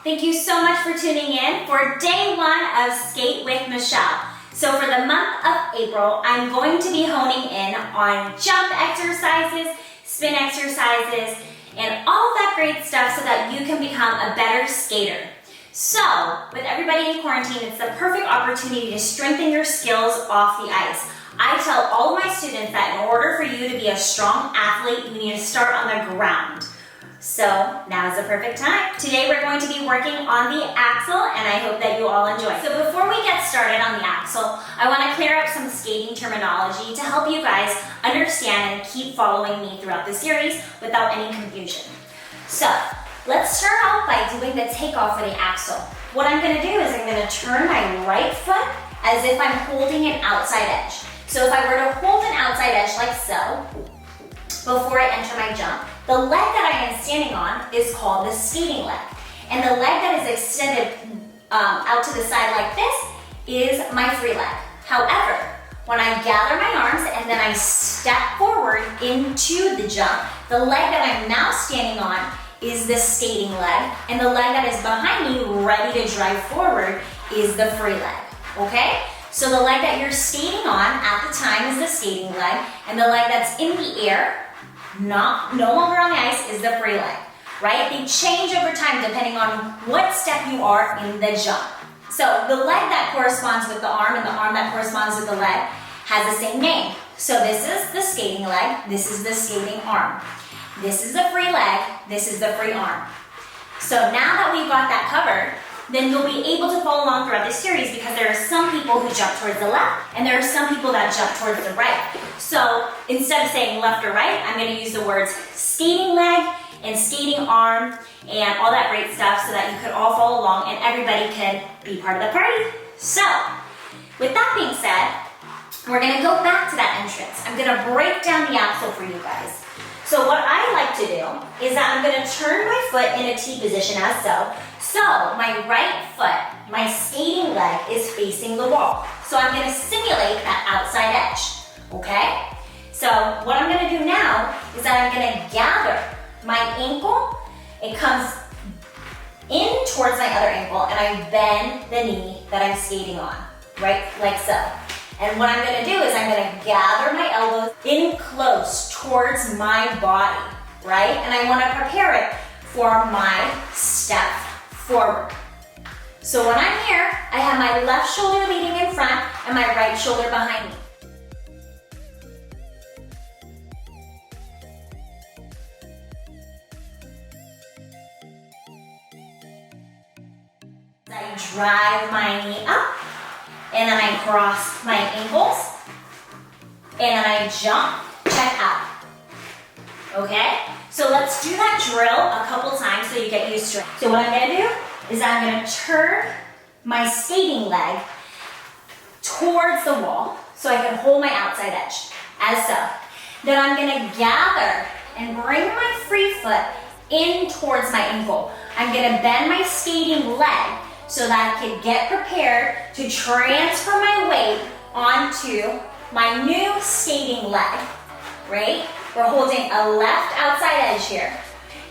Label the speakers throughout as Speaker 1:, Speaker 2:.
Speaker 1: Thank you so much for tuning in for day one of Skate with Michelle. So for the month of April, I'm going to be honing in on jump exercises, spin exercises, and all that great stuff so that you can become a better skater. So, with everybody in quarantine, it's the perfect opportunity to strengthen your skills off the ice. I tell all of my students that in order for you to be a strong athlete, you need to start on the ground. So, now is the perfect time. Today we're going to be working on the Axel, and I hope that you all enjoy. So before we get started on the Axel, I want to clear up some skating terminology to help you guys understand and keep following me throughout the series without any confusion. So, let's start out by doing the takeoff for the Axel. What I'm going to do is I'm going to turn my right foot as if I'm holding an outside edge. So if I were to hold an outside edge like so, before I enter my jump, the leg that I am standing on is called the skating leg. And the leg that is extended out to the side like this is my free leg. However, when I gather my arms and then I step forward into the jump, the leg that I'm now standing on is the skating leg, and the leg that is behind me, ready to drive forward, is the free leg, okay? So the leg that you're skating on at the time is the skating leg, and the leg that's in the air, no longer on the ice, is the free leg, right? They change over time depending on what step you are in the jump. So the leg that corresponds with the arm and the arm that corresponds with the leg has the same name. So this is the skating leg, this is the skating arm. This is the free leg, this is the free arm. So now that we've got that covered, then you'll be able to follow along throughout this series because there are some people who jump towards the left and there are some people that jump towards the right. So instead of saying left or right, I'm going to use the words skating leg and skating arm and all that great stuff so that you could all follow along and everybody could be part of the party. So, with that being said, we're going to go back to that entrance. I'm going to break down the Axel for you guys. So what I like to do is that I'm going to turn my foot in a T position as so. So my right foot, my skating leg is facing the wall. So I'm going to simulate that outside edge, okay? So what I'm going to do now is that I'm going to gather my ankle. It comes in towards my other ankle and I bend the knee that I'm skating on, right? Like so. And what I'm going to do is I'm going to gather my elbows in close towards my body, right? And I want to prepare it for my step forward. So when I'm here, I have my left shoulder leading in front and my right shoulder behind me. I drive my knee up. And then I cross my ankles, and then I jump, check out. Okay? So let's do that drill a couple times so you get used to it. So what I'm gonna do is I'm gonna turn my skating leg towards the wall so I can hold my outside edge, as so. Then I'm gonna gather and bring my free foot in towards my ankle. I'm gonna bend my skating leg so that I can get prepared to transfer my weight onto my new skating leg, right? We're holding a left outside edge here.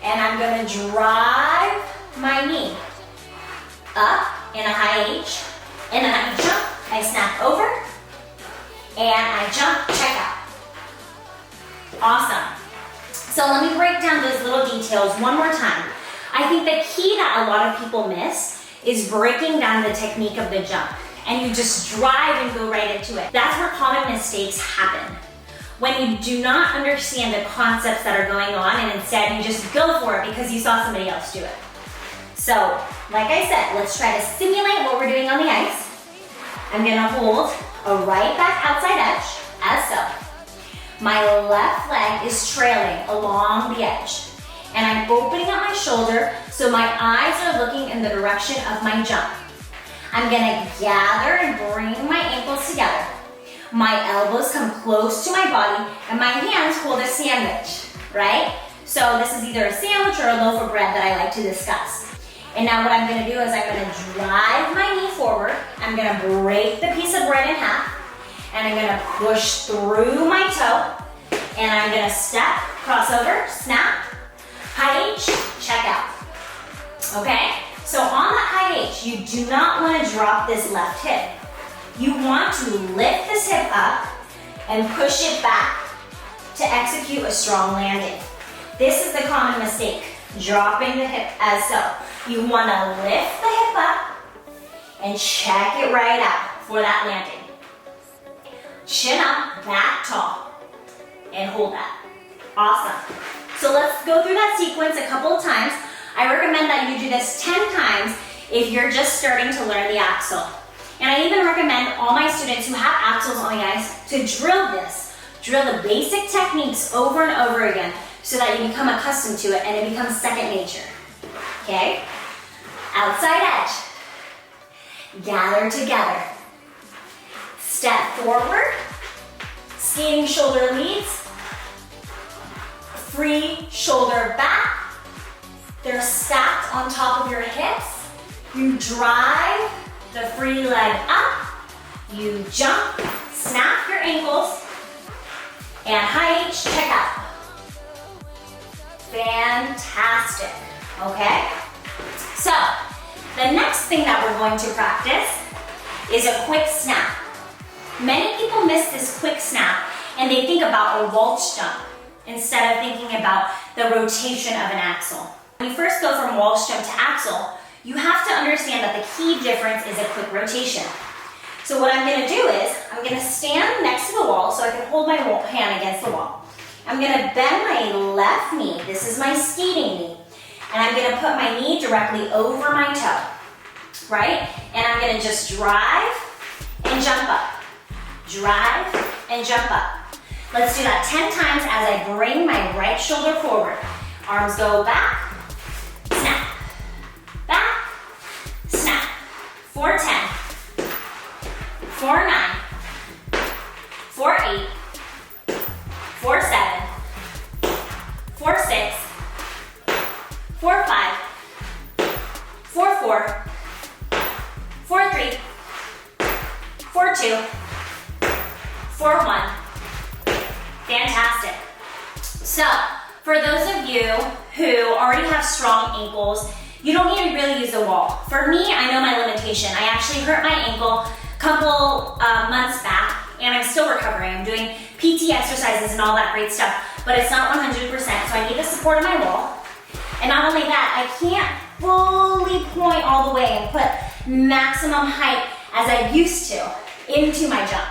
Speaker 1: And I'm gonna drive my knee up in a high H, and then I jump, I snap over, and I jump, check out. Awesome. So let me break down those little details one more time. I think the key that a lot of people miss is breaking down the technique of the jump. And you just drive and go right into it. That's where common mistakes happen. When you do not understand the concepts that are going on and instead you just go for it because you saw somebody else do it. So, like I said, let's try to simulate what we're doing on the ice. I'm gonna hold a right back outside edge, as so. My left leg is trailing along the edge. And I'm opening up my shoulder so my eyes are looking in the direction of my jump. I'm gonna gather and bring my ankles together. My elbows come close to my body and my hands hold a sandwich, right? So this is either a sandwich or a loaf of bread that I like to discuss. And now what I'm gonna do is I'm gonna drive my knee forward. I'm gonna break the piece of bread in half and I'm gonna push through my toe and I'm gonna step, crossover, snap, high H, check out. Okay? So on that high H, you do not want to drop this left hip. You want to lift this hip up and push it back to execute a strong landing. This is the common mistake, dropping the hip as so. You want to lift the hip up and check it right out for that landing. Chin up, back tall, and hold that. Awesome. So let's go through that sequence a couple of times. I recommend that you do this 10 times if you're just starting to learn the Axel. And I even recommend all my students who have Axels on the ice to drill this. Drill the basic techniques over and over again so that you become accustomed to it and it becomes second nature. Okay? Outside edge. Gather together. Step forward. Skating shoulder leads. Free shoulder back. They're stacked on top of your hips. You drive the free leg up. You jump, snap your ankles, and high H, check out. Fantastic, okay? So, the next thing that we're going to practice is a quick snap. Many people miss this quick snap and they think about a waltz jump instead of thinking about the rotation of an Axel. When you first go from waltz jump to Axel, you have to understand that the key difference is a quick rotation. So what I'm gonna do is, I'm gonna stand next to the wall so I can hold my hand against the wall. I'm gonna bend my left knee, this is my skating knee, and I'm gonna put my knee directly over my toe, right? And I'm gonna just drive and jump up. Drive and jump up. Let's do that 10 times as I bring my right shoulder forward. Arms go back, snap, back, snap. 4-10, 4-9, 4-8, 4-7, 4-6, 4-5, 4-4, 4-3, 4-2, 4-1. Fantastic. So, for those of you who already have strong ankles, you don't need to really use the wall. For me, I know my limitation. I actually hurt my ankle a couple months back, and I'm still recovering. I'm doing PT exercises and all that great stuff, but it's not 100%, so I need the support of my wall. And not only that, I can't fully point all the way and put maximum height as I used to into my jump.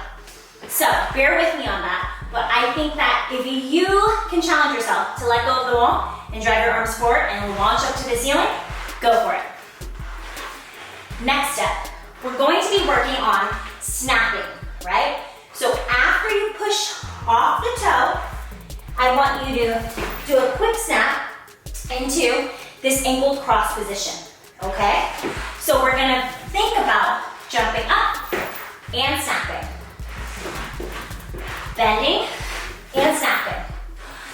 Speaker 1: So bear with me on that, but I think that if you can challenge yourself to let go of the wall and drive your arms forward and launch up to the ceiling, go for it. Next step, we're going to be working on snapping, right? So after you push off the toe, I want you to do a quick snap into this ankle cross position, okay? So we're gonna think about jumping up and snapping. Bending and snapping.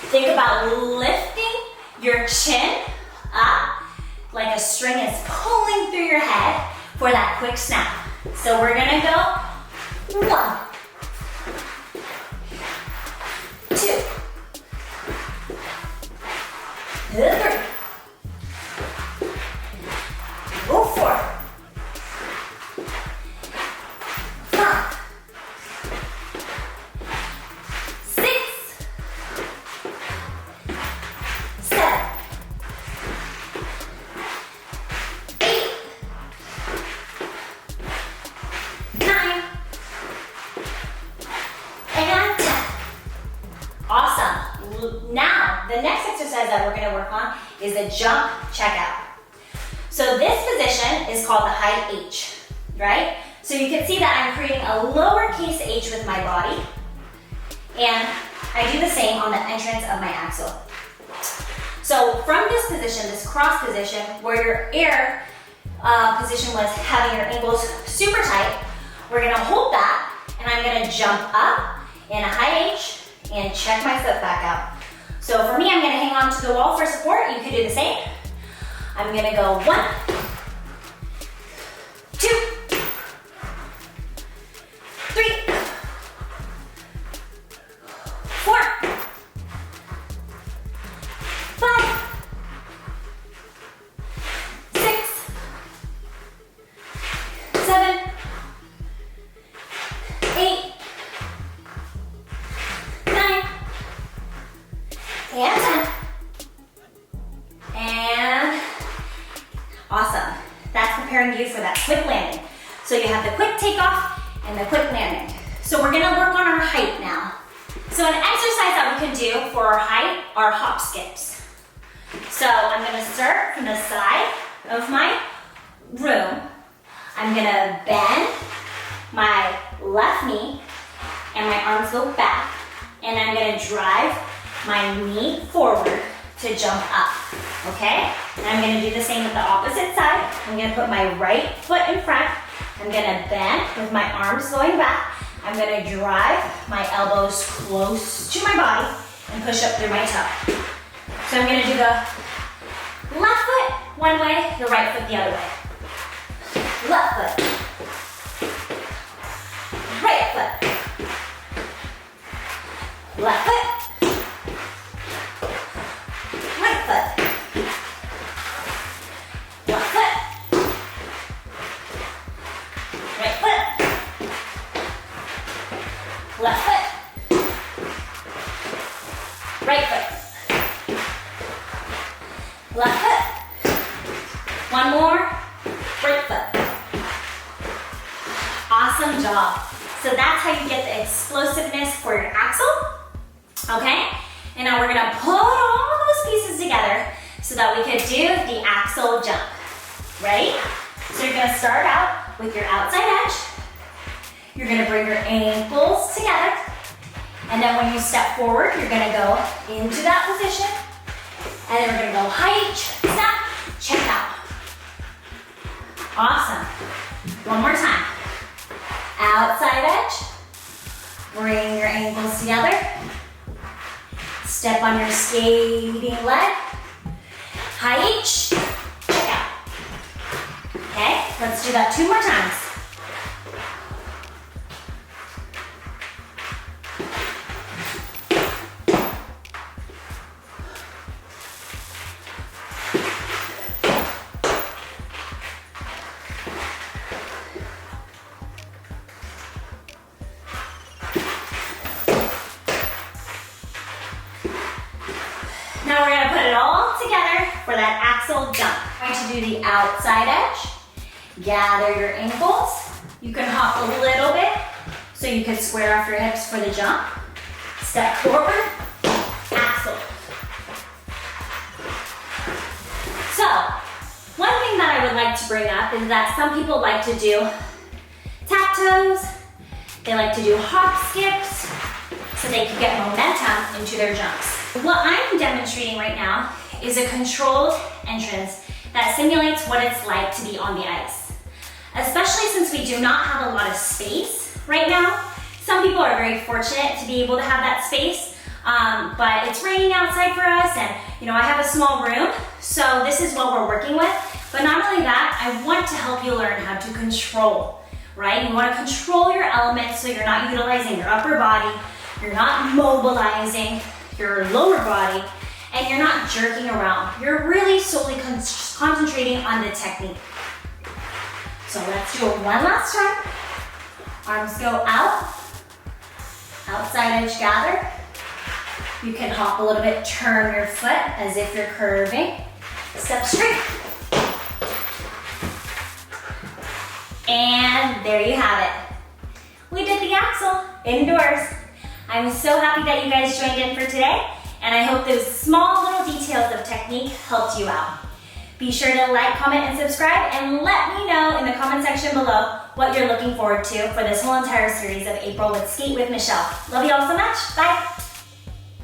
Speaker 1: Think about lifting your chin up like a string is pulling through your head for that quick snap. So we're gonna go 1, 2, 3, go 4, 5, 6, 7, 8, 9, and 10. Awesome. Now, the next exercise that we're going to work on is the jump checkout. So this position is called the high H, right? So you can see that I'm creating a lowercase h with my body, and I do the same on the entrance of my Axel. So from this position, this cross position, where your air position was having your ankles super tight, we're gonna hold that, and I'm gonna jump up in a high H and check my foot back out. So for me, I'm gonna hang on to the wall for support. You could do the same. I'm gonna go 1, 2, 3, 4, 5, 6, preparing you for that quick landing. So you have the quick takeoff and the quick landing. So we're gonna work on our height now. So an exercise that we can do for our height are hop skips. So I'm gonna start from the side of my room. I'm gonna bend my left knee and my arms go back. And I'm gonna drive my knee forward to jump up, okay? And I'm gonna do the same with the opposite side. I'm gonna put my right foot in front. I'm gonna bend with my arms going back. I'm gonna drive my elbows close to my body and push up through my toe. So I'm gonna do the left foot one way, the right foot the other way. Left foot. Right foot. Left foot. Right foot. Left foot. Right foot. Left foot. Right foot. Left foot. One more. Right foot. Awesome job. So that's how you get the explosiveness for your axle. Okay? And now we're gonna put all of those pieces together so that we could do the axle jump. Ready? So you're gonna start out with your outside edge. You're gonna bring your ankles together. And then when you step forward, you're gonna go into that position. And then we're gonna go height, step, check out. Awesome. One more time. Outside edge. Bring your ankles together. Step on your skating leg. Height, check out. Okay, let's do that 2 more times. Now we're gonna put it all together for that axle jump. I'm going to do the outside edge. Gather your ankles. You can hop a little bit so you can square off your hips for the jump. Step forward, axle. So, one thing that I would like to bring up is that some people like to do tap toes. They like to do hop skips so they can get momentum into their jumps. What I'm demonstrating right now is a controlled entrance that simulates what it's like to be on the ice. Especially since we do not have a lot of space right now. Some people are very fortunate to be able to have that space, but it's raining outside for us and I have a small room, so this is what we're working with. But not only that, I want to help you learn how to control, right? You want to control your elements so you're not utilizing your upper body, you're not mobilizing your lower body, and you're not jerking around. You're really solely concentrating on the technique. So let's do it one last time. Arms go out, outside edge gather. You can hop a little bit, turn your foot as if you're curving. Step straight. And there you have it. We did the axle indoors. I'm so happy that you guys joined in for today, and I hope those small little details of technique helped you out. Be sure to like, comment, and subscribe, and let me know in the comment section below what you're looking forward to for this whole entire series of April with Skate with Michelle. Love you all so much. Bye.